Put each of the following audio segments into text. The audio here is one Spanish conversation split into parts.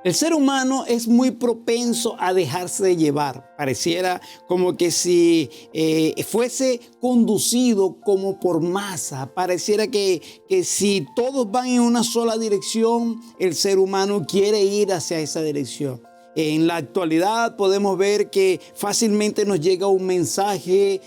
El ser humano es muy propenso a dejarse llevar. Pareciera como que si fuese conducido como por masa. Pareciera que si todos van en una sola dirección, el ser humano quiere ir hacia esa dirección. En la actualidad podemos ver que fácilmente nos llega un mensaje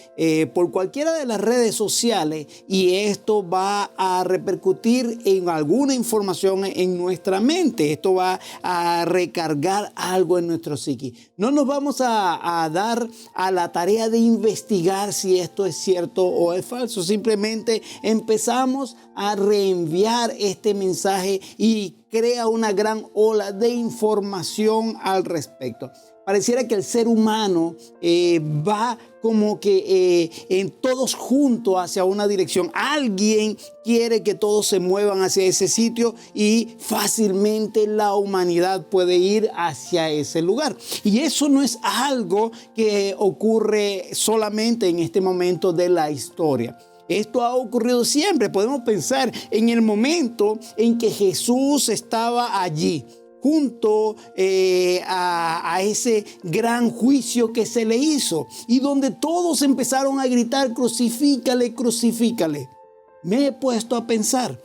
por cualquiera de las redes sociales y esto va a repercutir en alguna información en nuestra mente. Esto va a recargar algo en nuestro psique. No nos vamos a dar a la tarea de investigar si esto es cierto o es falso. Simplemente empezamos a reenviar este mensaje y crea una gran ola de información al respecto. Pareciera que el ser humano va como que en todos juntos hacia una dirección. Alguien quiere que todos se muevan hacia ese sitio y fácilmente la humanidad puede ir hacia ese lugar. Y eso no es algo que ocurre solamente en este momento de la historia. Esto ha ocurrido siempre. Podemos pensar en el momento en que Jesús estaba allí, junto a ese gran juicio que se le hizo y donde todos empezaron a gritar: crucifícale, crucifícale. Me he puesto a pensar.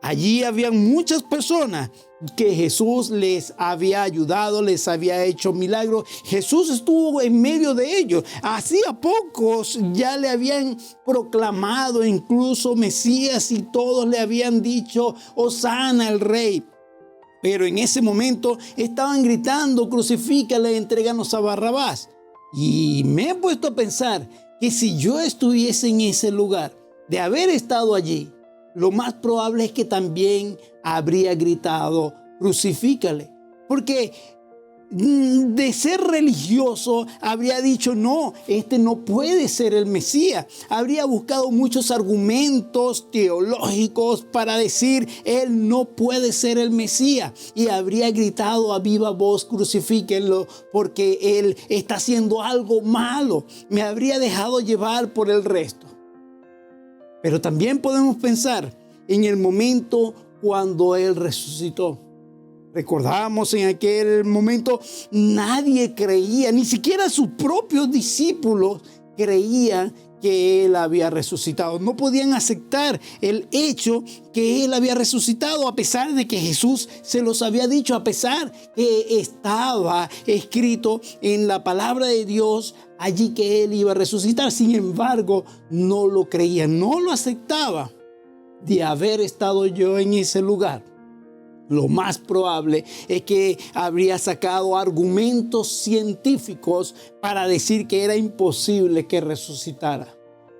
Allí habían muchas personas que Jesús les había ayudado, les había hecho milagros. Jesús estuvo en medio de ellos. Hacía pocos ya le habían proclamado incluso Mesías y todos le habían dicho: Hosana el Rey. Pero en ese momento estaban gritando: crucifícale, entréganos a Barrabás. Y me he puesto a pensar que si yo estuviese en ese lugar, de haber estado allí, lo más probable es que también habría gritado: crucifícale. Porque de ser religioso habría dicho: no, este no puede ser el Mesías. Habría buscado muchos argumentos teológicos para decir: él no puede ser el Mesías. Y habría gritado a viva voz: crucifíquenlo porque él está haciendo algo malo. Me habría dejado llevar por el resto. Pero también podemos pensar en el momento cuando Él resucitó. Recordamos en aquel momento nadie creía, ni siquiera sus propios discípulos creían que Él había resucitado. No podían aceptar el hecho que Él había resucitado, a pesar de que Jesús se los había dicho, a pesar que estaba escrito en la palabra de Dios allí que Él iba a resucitar. Sin embargo, no lo creían, no lo aceptaba. De haber estado yo en ese lugar, lo más probable es que habría sacado argumentos científicos para decir que era imposible que resucitara.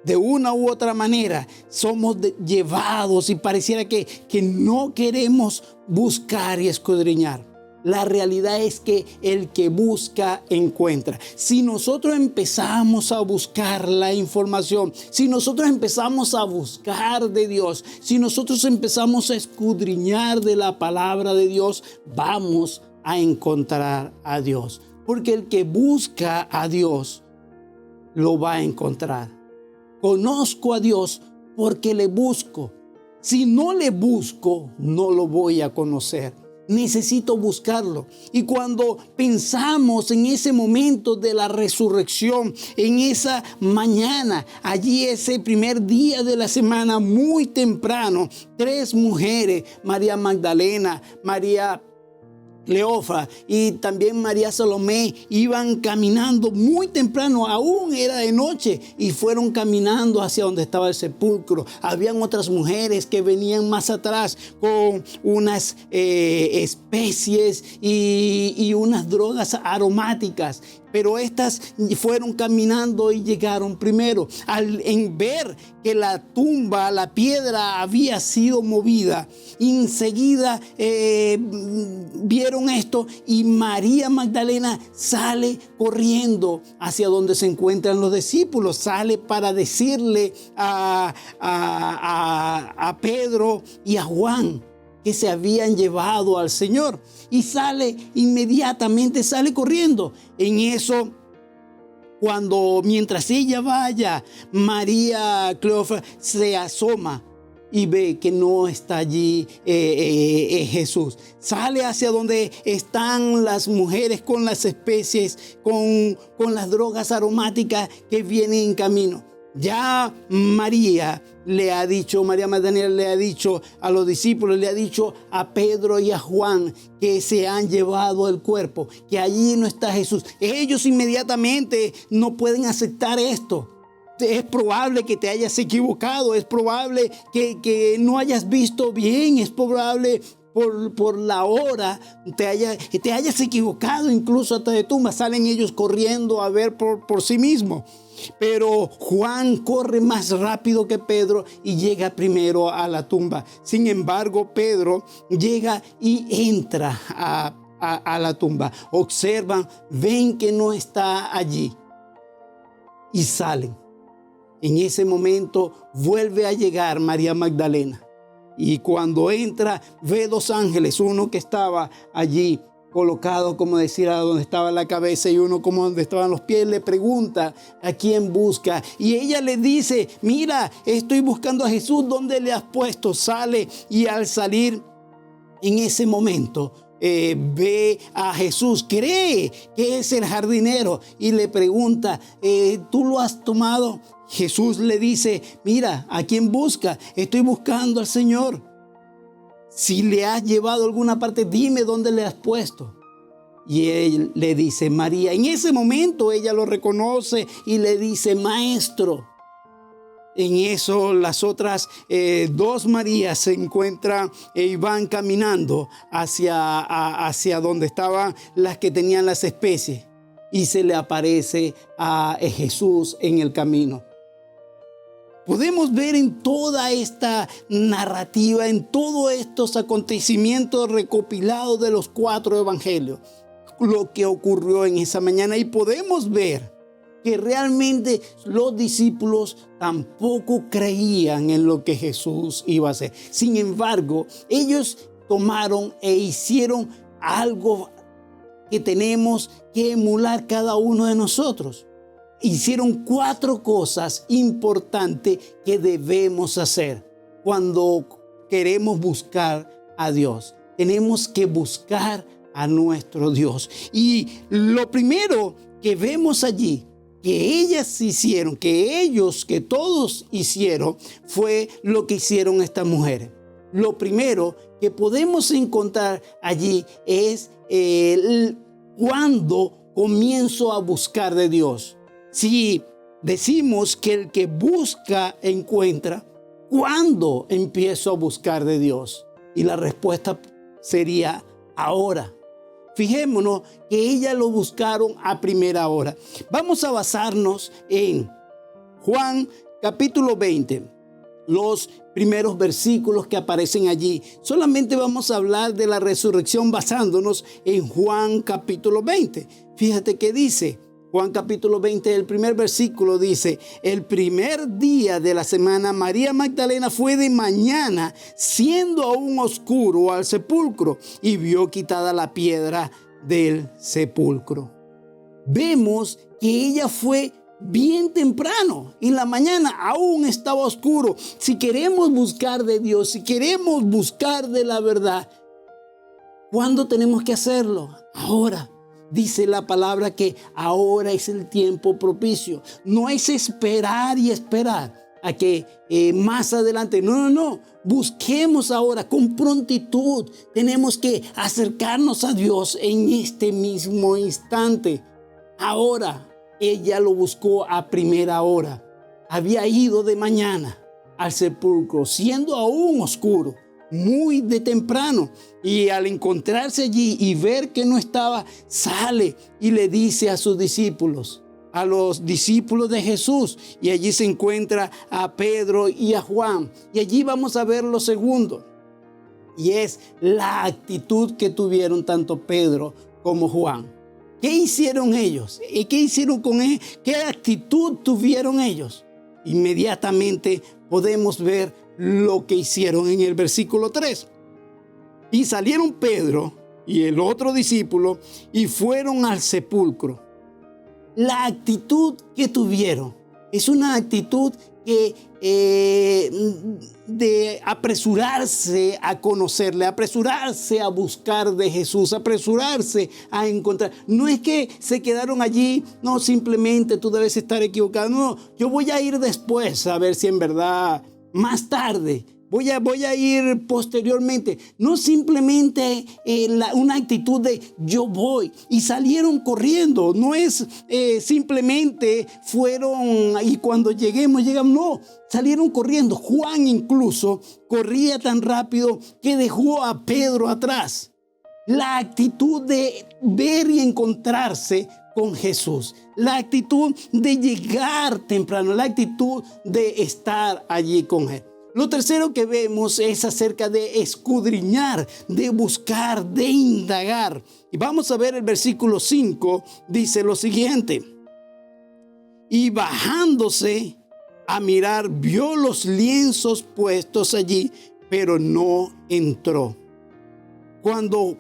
De una u otra manera somos llevados y pareciera que no queremos buscar y escudriñar. La realidad es que el que busca, encuentra. Si nosotros empezamos a buscar la información, si nosotros empezamos a buscar de Dios, si nosotros empezamos a escudriñar de la palabra de Dios, vamos a encontrar a Dios. Porque el que busca a Dios, lo va a encontrar. Conozco a Dios porque le busco. Si no le busco, no lo voy a conocer. Necesito buscarlo. Y cuando pensamos en ese momento de la resurrección, en esa mañana, allí ese primer día de la semana, muy temprano, 3 mujeres, María Magdalena, María Cleofa y también María Salomé, iban caminando muy temprano, aún era de noche, y fueron caminando hacia donde estaba el sepulcro. Habían otras mujeres que venían más atrás con unas especies y unas drogas aromáticas. Pero estas fueron caminando y llegaron primero. En ver que la tumba, la piedra había sido movida, enseguida vieron esto y María Magdalena sale corriendo hacia donde se encuentran los discípulos. Sale para decirle a Pedro y a Juan que se habían llevado al Señor. Y sale inmediatamente, sale corriendo. En eso, mientras ella vaya, María Cleofa se asoma y ve que no está allí Jesús. Sale hacia donde están las mujeres con las especies, con las drogas aromáticas que vienen en camino. Ya María Magdalena le ha dicho a los discípulos, le ha dicho a Pedro y a Juan que se han llevado el cuerpo, que allí no está Jesús. Ellos inmediatamente no pueden aceptar esto. Es probable que te hayas equivocado, es probable que no hayas visto bien, es probable por la hora te hayas equivocado, incluso hasta de tumba. Salen ellos corriendo a ver por sí mismos. Pero Juan corre más rápido que Pedro y llega primero a la tumba. Sin embargo, Pedro llega y entra a la tumba. Observan, ven que no está allí y salen. En ese momento vuelve a llegar María Magdalena. Y cuando entra, ve 2 ángeles, uno que estaba allí colocado, como decir, a donde estaba la cabeza, y uno como donde estaban los pies. Le pregunta a quién busca. Y ella le dice, mira, estoy buscando a Jesús, ¿dónde le has puesto? Sale, y al salir, en ese momento, ve a Jesús, cree que es el jardinero y le pregunta, ¿tú lo has tomado? Jesús le dice, mira, ¿a quién busca? Estoy buscando al Señor. Si le has llevado a alguna parte, dime dónde le has puesto. Y él le dice, María. En ese momento ella lo reconoce y le dice, maestro. En eso las otras 2 Marías se encuentran y van caminando hacia donde estaban las que tenían las especies. Y se le aparece a Jesús en el camino. Podemos ver en toda esta narrativa, en todos estos acontecimientos recopilados de los 4 evangelios, lo que ocurrió en esa mañana. Y podemos ver que realmente los discípulos tampoco creían en lo que Jesús iba a hacer. Sin embargo, ellos tomaron e hicieron algo que tenemos que emular cada uno de nosotros. Hicieron 4 cosas importantes que debemos hacer cuando queremos buscar a Dios. Tenemos que buscar a nuestro Dios. Y lo primero que vemos allí, que que todos hicieron, fue lo que hicieron estas mujeres. Lo primero que podemos encontrar allí es cuando comienzo a buscar de Dios. Si decimos que el que busca encuentra, ¿cuándo empiezo a buscar de Dios? Y la respuesta sería ahora. Fijémonos que ellas lo buscaron a primera hora. Vamos a basarnos en Juan capítulo 20. Los primeros versículos que aparecen allí. Solamente vamos a hablar de la resurrección basándonos en Juan capítulo 20. Fíjate que dice Juan capítulo 20, el primer versículo dice, el primer día de la semana, María Magdalena fue de mañana, siendo aún oscuro, al sepulcro y vio quitada la piedra del sepulcro. Vemos que ella fue bien temprano, en la mañana, aún estaba oscuro. Si queremos buscar de Dios, si queremos buscar de la verdad, ¿cuándo tenemos que hacerlo? Ahora. Dice la palabra que ahora es el tiempo propicio. No es esperar y esperar a que más adelante. No. Busquemos ahora con prontitud. Tenemos que acercarnos a Dios en este mismo instante. Ahora, ella lo buscó a primera hora. Había ido de mañana al sepulcro, siendo aún oscuro. Muy de temprano, y al encontrarse allí y ver que no estaba, sale y le dice a sus discípulos, a los discípulos de Jesús, y allí se encuentra a Pedro y a Juan, y allí vamos a ver lo segundo, y es la actitud que tuvieron tanto Pedro como Juan. ¿Qué hicieron ellos? ¿Y qué hicieron con él? ¿Qué actitud tuvieron ellos? Inmediatamente podemos ver lo que hicieron en el versículo 3. Y salieron Pedro y el otro discípulo y fueron al sepulcro. La actitud que tuvieron es una actitud de apresurarse a conocerle, apresurarse a buscar de Jesús, apresurarse a encontrar. No es que se quedaron allí, no, simplemente tú debes estar equivocado. No, yo voy a ir después a ver si en verdad, más tarde, voy a ir posteriormente. No simplemente una actitud de yo voy. Y salieron corriendo. No es simplemente fueron y cuando llegamos. No, salieron corriendo. Juan incluso corría tan rápido que dejó a Pedro atrás. La actitud de ver y encontrarse con Jesús. La actitud de llegar temprano. La actitud de estar allí con Él. Lo tercero que vemos es acerca de escudriñar, de buscar, de indagar. Y vamos a ver el versículo 5, dice lo siguiente. Y bajándose a mirar, vio los lienzos puestos allí, pero no entró. Cuando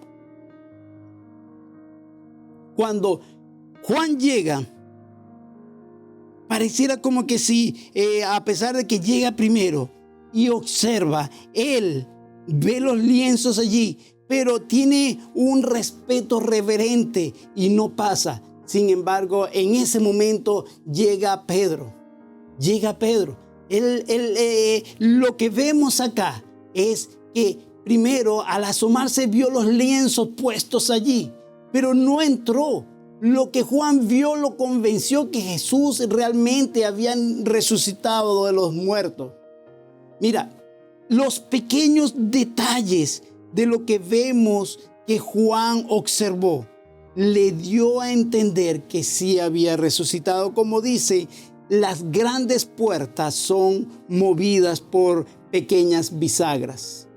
Juan llega, pareciera como que si, a pesar de que llega primero, y observa, él ve los lienzos allí, pero tiene un respeto reverente y no pasa. Sin embargo, en ese momento llega Pedro. Lo que vemos acá es que primero al asomarse vio los lienzos puestos allí, pero no entró. Lo que Juan vio lo convenció que Jesús realmente había resucitado de los muertos. Mira, los pequeños detalles de lo que vemos que Juan observó le dio a entender que sí había resucitado. Como dice, las grandes puertas son movidas por pequeñas bisagras.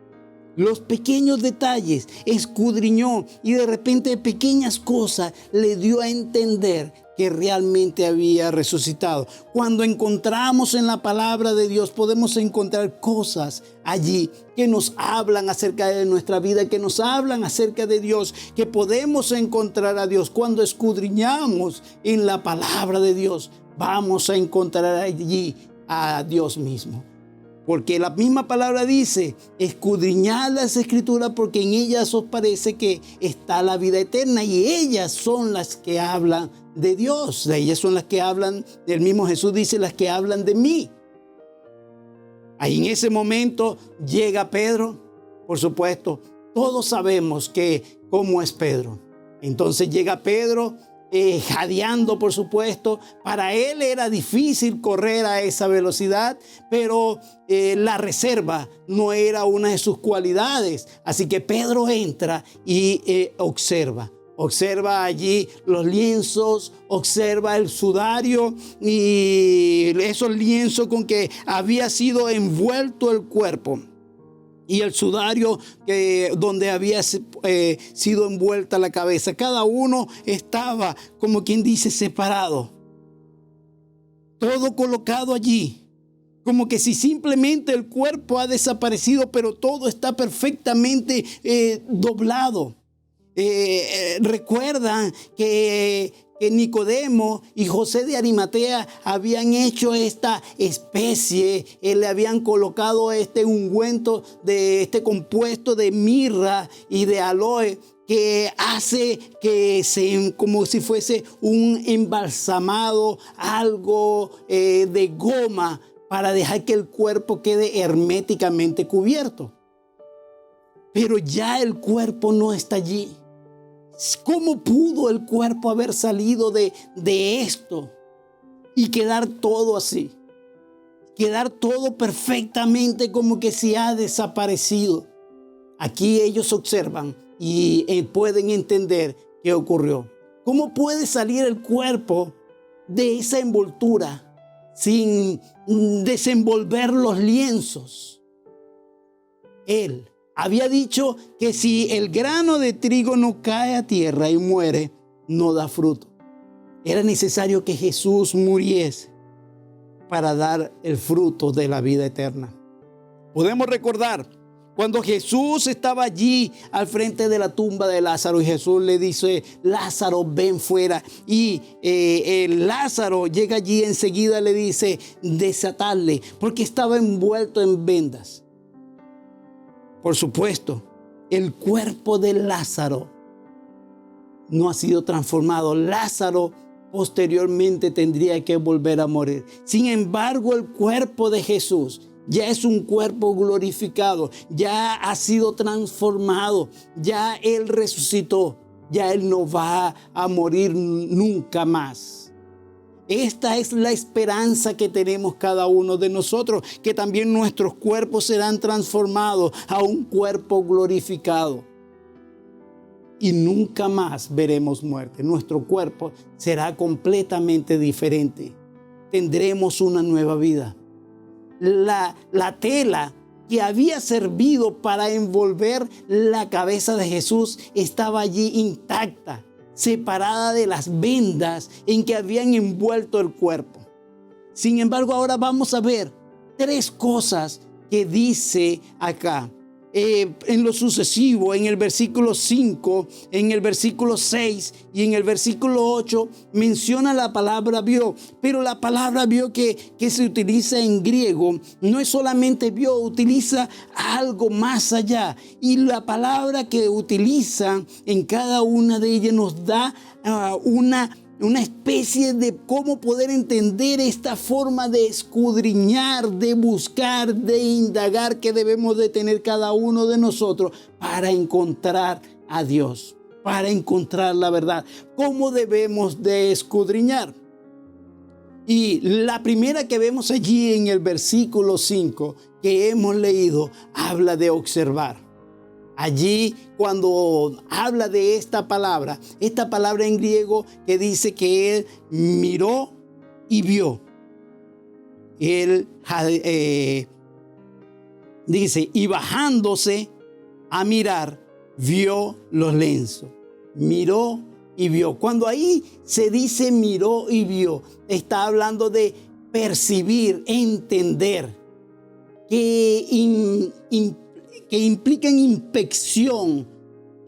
Los pequeños detalles escudriñó y de repente pequeñas cosas le dio a entender que realmente había resucitado. Cuando encontramos en la palabra de Dios, podemos encontrar cosas allí que nos hablan acerca de nuestra vida, que nos hablan acerca de Dios, que podemos encontrar a Dios. Cuando escudriñamos en la palabra de Dios, vamos a encontrar allí a Dios mismo. Porque la misma palabra dice, escudriñad las escrituras porque en ellas os parece que está la vida eterna y ellas son las que hablan de Dios. Ellas son las que hablan, el mismo Jesús dice, las que hablan de mí. Ahí en ese momento llega Pedro, por supuesto, todos sabemos cómo es Pedro. Entonces llega Pedro, jadeando, por supuesto. Para él era difícil correr a esa velocidad, pero la reserva no era una de sus cualidades. Así que Pedro entra y observa allí los lienzos, observa el sudario y esos lienzos con que había sido envuelto el cuerpo. Y el sudario donde había sido envuelta la cabeza. Cada uno estaba, como quien dice, separado. Todo colocado allí. Como que si simplemente el cuerpo ha desaparecido, pero todo está perfectamente doblado. Recuerdan que Nicodemo y José de Arimatea habían hecho esta especie, le habían colocado este ungüento de este compuesto de mirra y de aloe que hace que como si fuese un embalsamado, algo de goma para dejar que el cuerpo quede herméticamente cubierto. Pero ya el cuerpo no está allí. ¿Cómo pudo el cuerpo haber salido de esto y quedar todo así? Quedar todo perfectamente como que se ha desaparecido. Aquí ellos observan y pueden entender qué ocurrió. ¿Cómo puede salir el cuerpo de esa envoltura sin desenvolver los lienzos? Él había dicho que si el grano de trigo no cae a tierra y muere, no da fruto. Era necesario que Jesús muriese para dar el fruto de la vida eterna. Podemos recordar Cuando Jesús estaba allí al frente de la tumba de Lázaro y Jesús le dice, Lázaro, ven fuera. Y Lázaro llega allí, enseguida le dice, desatarle, porque estaba envuelto en vendas. Por supuesto, el cuerpo de Lázaro no ha sido transformado. Lázaro posteriormente tendría que volver a morir. Sin embargo, el cuerpo de Jesús ya es un cuerpo glorificado, ya ha sido transformado, ya Él resucitó, ya Él no va a morir nunca más. Esta es la esperanza que tenemos cada uno de nosotros, que también nuestros cuerpos serán transformados a un cuerpo glorificado. Y nunca más veremos muerte. Nuestro cuerpo será completamente diferente. Tendremos una nueva vida. La tela que había servido para envolver la cabeza de Jesús estaba allí intacta, separada de las vendas en que habían envuelto el cuerpo. Sin embargo, ahora vamos a ver 3 cosas que dice acá. En lo sucesivo, en el versículo 5, en el versículo 6 y en el versículo 8 menciona la palabra vio, pero la palabra vio que se utiliza en griego no es solamente vio, utiliza algo más allá, y la palabra que utiliza en cada una de ellas nos da una especie de cómo poder entender esta forma de escudriñar, de buscar, de indagar que debemos de tener cada uno de nosotros para encontrar a Dios, para encontrar la verdad. ¿Cómo debemos de escudriñar? Y la primera que vemos allí en el versículo 5 que hemos leído habla de observar. Allí cuando habla de esta palabra en griego que dice que él miró y vio. Él dice, y bajándose a mirar, vio los lienzos. Miró y vio. Cuando ahí se dice miró y vio, está hablando de percibir, entender, que implican inspección,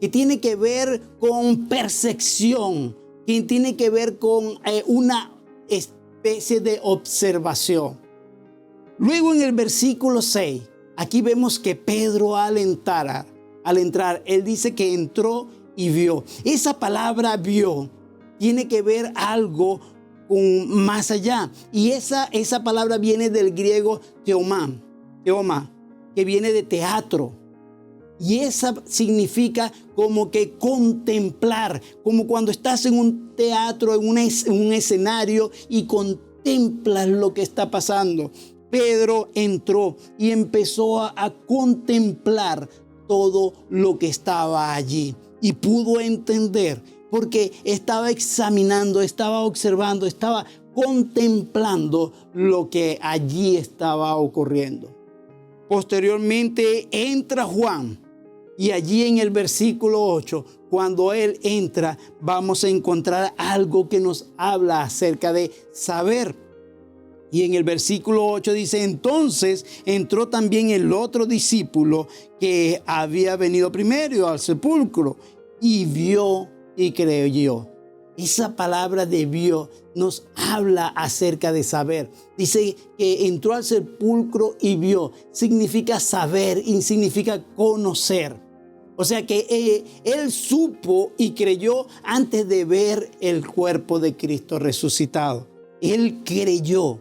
que tiene que ver con percepción, que tiene que ver con una especie de observación. Luego en el versículo 6, aquí vemos que Pedro al entrar, él dice que entró y vio. Esa palabra vio tiene que ver algo con más allá. Y esa palabra viene del griego teomá, que viene de teatro. Y esa significa como que contemplar, como cuando estás en un teatro, en un escenario y contemplas lo que está pasando. Pedro entró y empezó a contemplar todo lo que estaba allí y pudo entender porque estaba examinando, estaba observando, estaba contemplando lo que allí estaba ocurriendo. Posteriormente entra Juan y allí en el versículo 8, cuando él entra, vamos a encontrar algo que nos habla acerca de saber. Y en el versículo 8 dice, entonces entró también el otro discípulo que había venido primero al sepulcro y vio y creyó. Esa palabra de vio nos habla acerca de saber. Dice que entró al sepulcro y vio. Significa saber y significa conocer. O sea que él supo y creyó antes de ver el cuerpo de Cristo resucitado. Él creyó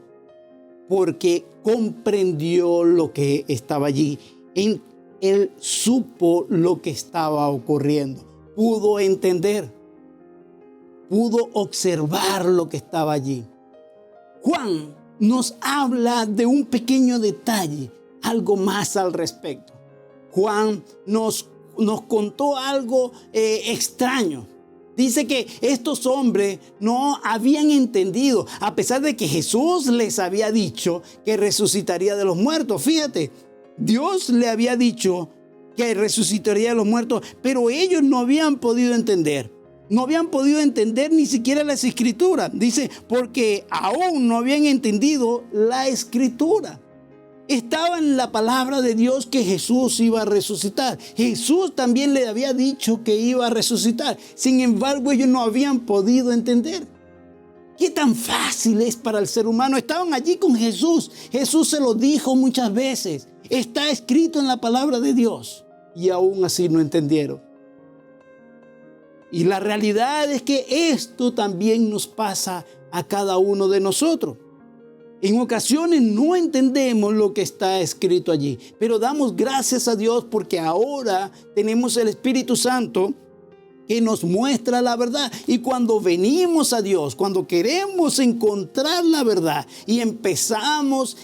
porque comprendió lo que estaba allí. Él supo lo que estaba ocurriendo. Pudo entender. Pudo observar lo que estaba allí. Juan nos habla de un pequeño detalle, algo más al respecto. Juan nos contó algo extraño. Dice que estos hombres no habían entendido, a pesar de que Jesús les había dicho que resucitaría de los muertos. Fíjate, Dios le había dicho que resucitaría de los muertos, pero ellos no habían podido entender. No habían podido entender ni siquiera las escrituras. Dice, porque aún no habían entendido la escritura. Estaba en la palabra de Dios que Jesús iba a resucitar. Jesús también le había dicho que iba a resucitar. Sin embargo, ellos no habían podido entender. ¿Qué tan fácil es para el ser humano? Estaban allí con Jesús. Jesús se lo dijo muchas veces. Está escrito en la palabra de Dios. Y aún así no entendieron. Y la realidad es que esto también nos pasa a cada uno de nosotros. En ocasiones no entendemos lo que está escrito allí, pero damos gracias a Dios porque ahora tenemos el Espíritu Santo que nos muestra la verdad. Y cuando venimos a Dios, cuando queremos encontrar la verdad y empezamos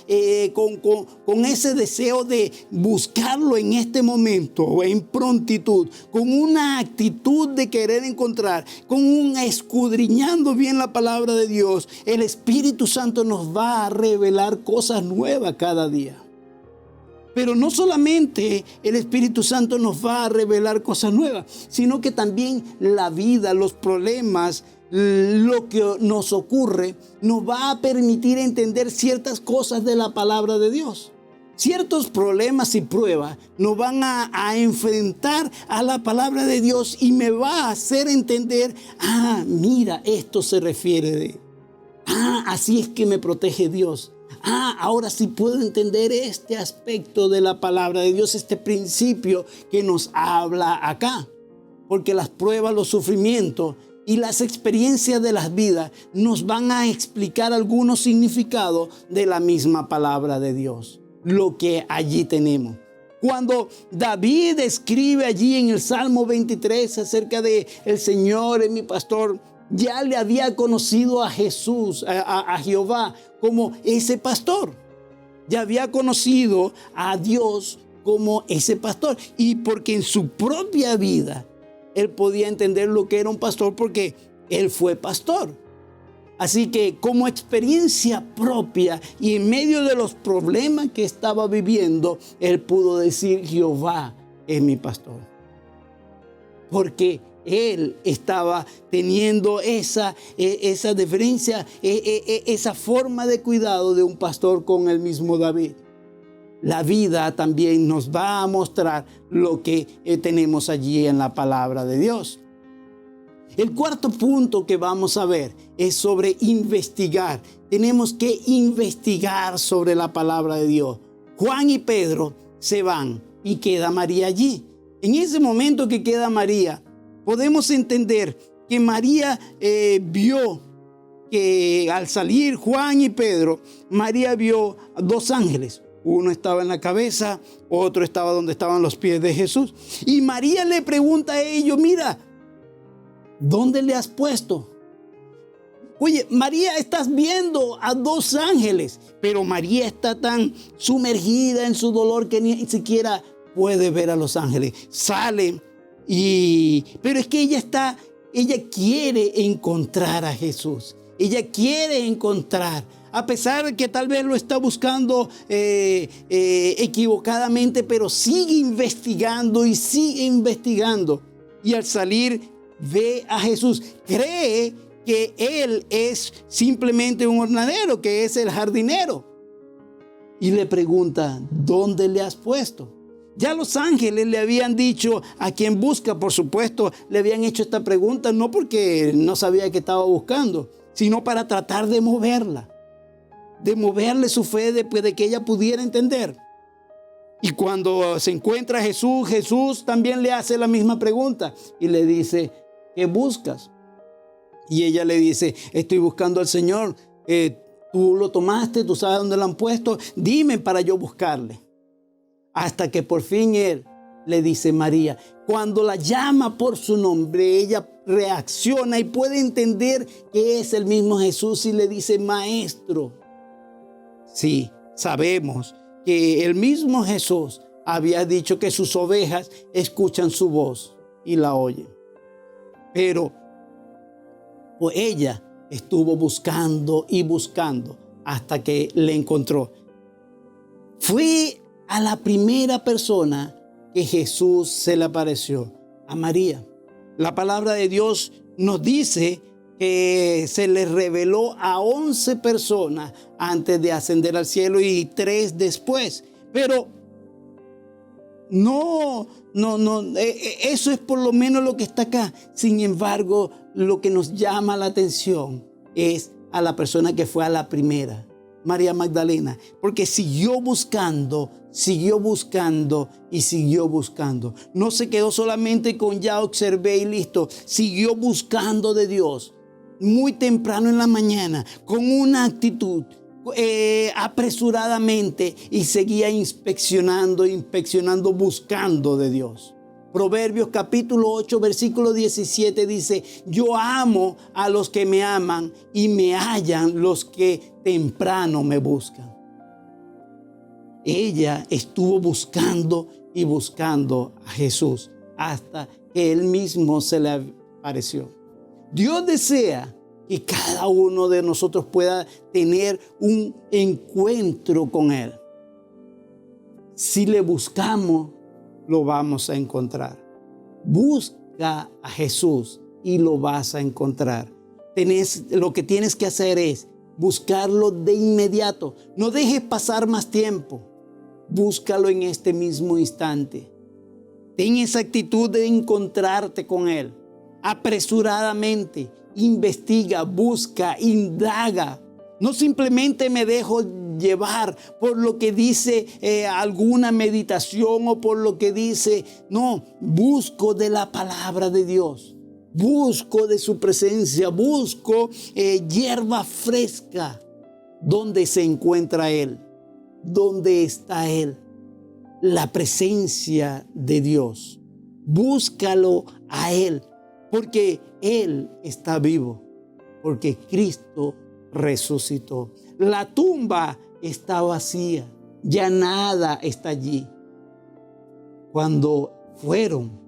con ese deseo de buscarlo en este momento, en prontitud, con una actitud de querer encontrar, con un escudriñando bien la palabra de Dios, el Espíritu Santo nos va a revelar cosas nuevas cada día. Pero no solamente el Espíritu Santo nos va a revelar cosas nuevas, sino que también la vida, los problemas, lo que nos ocurre, nos va a permitir entender ciertas cosas de la palabra de Dios. Ciertos problemas y pruebas nos van a enfrentar a la palabra de Dios y me va a hacer entender, mira, esto se refiere de, así es que me protege Dios. Ahora sí puedo entender este aspecto de la palabra de Dios, este principio que nos habla acá. Porque las pruebas, los sufrimientos y las experiencias de las vidas nos van a explicar algunos significados de la misma palabra de Dios. Lo que allí tenemos. Cuando David escribe allí en el Salmo 23 acerca de el Señor es mi pastor, ya le había conocido a Jesús, a Jehová, como ese pastor. Ya había conocido a Dios como ese pastor. Y porque en su propia vida, él podía entender lo que era un pastor porque él fue pastor. Así que como experiencia propia y en medio de los problemas que estaba viviendo, él pudo decir, Jehová es mi pastor. Porque él estaba teniendo esa deferencia, esa forma de cuidado de un pastor con el mismo David. La vida también nos va a mostrar lo que tenemos allí en la palabra de Dios. El cuarto punto que vamos a ver es sobre investigar. Tenemos que investigar sobre la palabra de Dios. Juan y Pedro se van y queda María allí. En ese momento que queda María, podemos entender que María vio que al salir Juan y Pedro, María vio a dos ángeles. Uno estaba en la cabeza, otro estaba donde estaban los pies de Jesús. Y María le pregunta a ellos, mira, ¿dónde le has puesto? Oye, María, estás viendo a dos ángeles, pero María está tan sumergida en su dolor que ni siquiera puede ver a los ángeles. Sale. Pero es que ella quiere encontrar a Jesús. Ella quiere encontrar, a pesar de que tal vez lo está buscando equivocadamente, pero sigue investigando y sigue investigando. Y al salir ve a Jesús. Cree que él es simplemente un jornalero, que es el jardinero. Y le pregunta, ¿dónde le has puesto? Ya los ángeles le habían dicho a quien busca, por supuesto, le habían hecho esta pregunta, no porque no sabía que estaba buscando, sino para tratar de moverla, de moverle su fe de que ella pudiera entender. Y cuando se encuentra a Jesús, Jesús también le hace la misma pregunta y le dice, ¿qué buscas? Y ella le dice, estoy buscando al Señor, tú lo tomaste, tú sabes dónde lo han puesto, dime para yo buscarle. Hasta que por fin él le dice María. Cuando la llama por su nombre, ella reacciona y puede entender que es el mismo Jesús y le dice, Maestro. Sí, sabemos que el mismo Jesús había dicho que sus ovejas escuchan su voz y la oyen. Pero pues ella estuvo buscando y buscando hasta que le encontró. Fue a la primera persona que Jesús se le apareció, a María. La palabra de Dios nos dice que se le reveló a 11 personas antes de ascender al cielo y 3 después. Pero no, eso es por lo menos lo que está acá. Sin embargo, lo que nos llama la atención es a la persona que fue a la primera, María Magdalena, porque siguió buscando y siguió buscando. No se quedó solamente con ya observé y listo. Siguió buscando de Dios muy temprano en la mañana, con una actitud apresuradamente, y seguía inspeccionando, buscando de Dios. Proverbios capítulo 8, versículo 17 dice: yo amo a los que me aman y me hallan los que temprano me buscan. Ella estuvo buscando y buscando a Jesús hasta que Él mismo se le apareció. Dios desea que cada uno de nosotros pueda tener un encuentro con Él. Si le buscamos, lo vamos a encontrar. Busca a Jesús y lo vas a encontrar. Lo que tienes que hacer es buscarlo de inmediato. No dejes pasar más tiempo. Búscalo en este mismo instante. Ten esa actitud de encontrarte con Él. Apresuradamente, investiga, busca, indaga. No simplemente me dejo llevar por lo que dice alguna meditación o por lo que dice. No, busco de la palabra de Dios. Busco de su presencia. Busco hierba fresca. ¿Dónde se encuentra Él? ¿Dónde está Él? La presencia de Dios. Búscalo a Él, porque Él está vivo, porque Cristo resucitó. La tumba está vacía, ya nada está allí. Cuando fueron,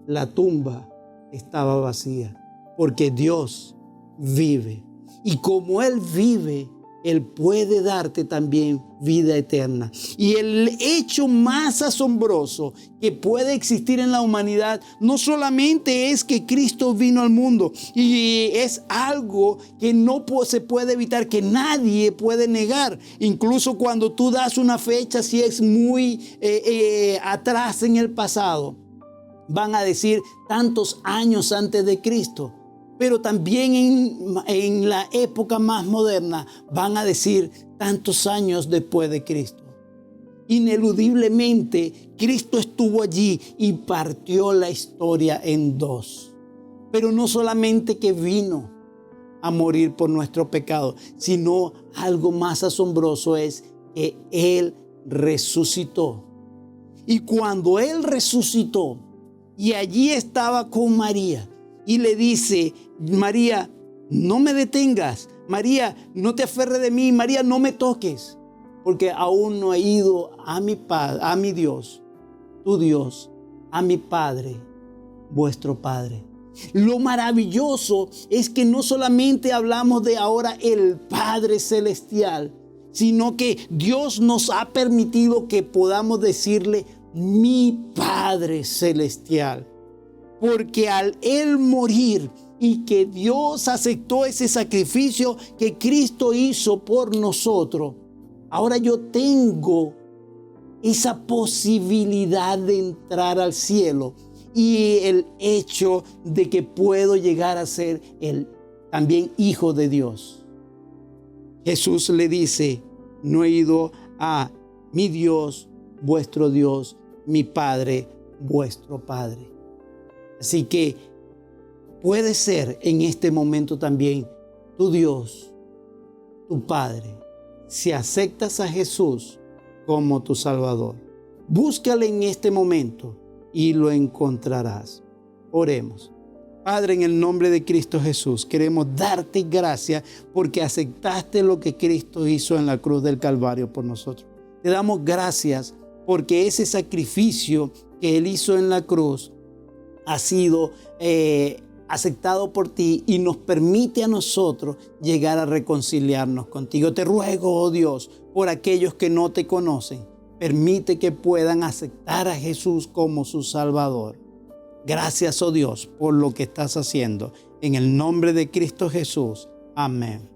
la tumba estaba vacía, porque Dios vive. Y como Él vive, Él puede darte también vida eterna. Y el hecho más asombroso que puede existir en la humanidad no solamente es que Cristo vino al mundo, y es algo que no se puede evitar, que nadie puede negar. Incluso cuando tú das una fecha, si es muy atrás en el pasado, van a decir tantos años antes de Cristo. Pero también en la época más moderna van a decir tantos años después de Cristo. Ineludiblemente, Cristo estuvo allí y partió la historia en dos. Pero no solamente que vino a morir por nuestro pecado, sino algo más asombroso es que Él resucitó. Y cuando Él resucitó, y allí estaba con María, y le dice: María, no me detengas. María, no te aferres de mí. María, no me toques, porque aún no he ido a mi Padre, a mi Dios, tu Dios, a mi Padre, vuestro Padre. Lo maravilloso es que no solamente hablamos de ahora el Padre Celestial, sino que Dios nos ha permitido que podamos decirle mi Padre Celestial. Porque al Él morir y que Dios aceptó ese sacrificio que Cristo hizo por nosotros, ahora yo tengo esa posibilidad de entrar al cielo, y el hecho de que puedo llegar a ser también hijo de Dios. Jesús le dice: no he ido a mi Dios, vuestro Dios, mi Padre, vuestro Padre. Así que puede ser en este momento también tu Dios, tu Padre, si aceptas a Jesús como tu Salvador. Búscale en este momento y lo encontrarás. Oremos. Padre, en el nombre de Cristo Jesús, queremos darte gracias porque aceptaste lo que Cristo hizo en la cruz del Calvario por nosotros. Te damos gracias porque ese sacrificio que Él hizo en la cruz ha sido aceptado por ti y nos permite a nosotros llegar a reconciliarnos contigo. Te ruego, oh Dios, por aquellos que no te conocen, permite que puedan aceptar a Jesús como su Salvador. Gracias, oh Dios, por lo que estás haciendo. En el nombre de Cristo Jesús. Amén.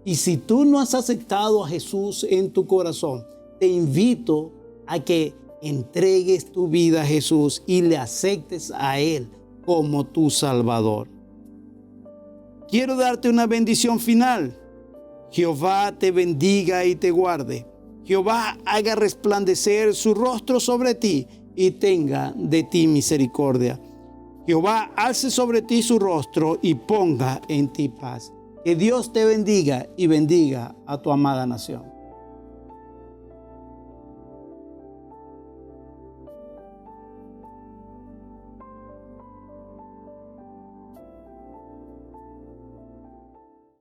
Y si tú no has aceptado a Jesús en tu corazón, te invito a que entregues tu vida a Jesús y le aceptes a Él como tu Salvador. Quiero darte una bendición final. Jehová te bendiga y te guarde. Jehová haga resplandecer su rostro sobre ti y tenga de ti misericordia. Jehová alce sobre ti su rostro y ponga en ti paz. Que Dios te bendiga y bendiga a tu amada nación.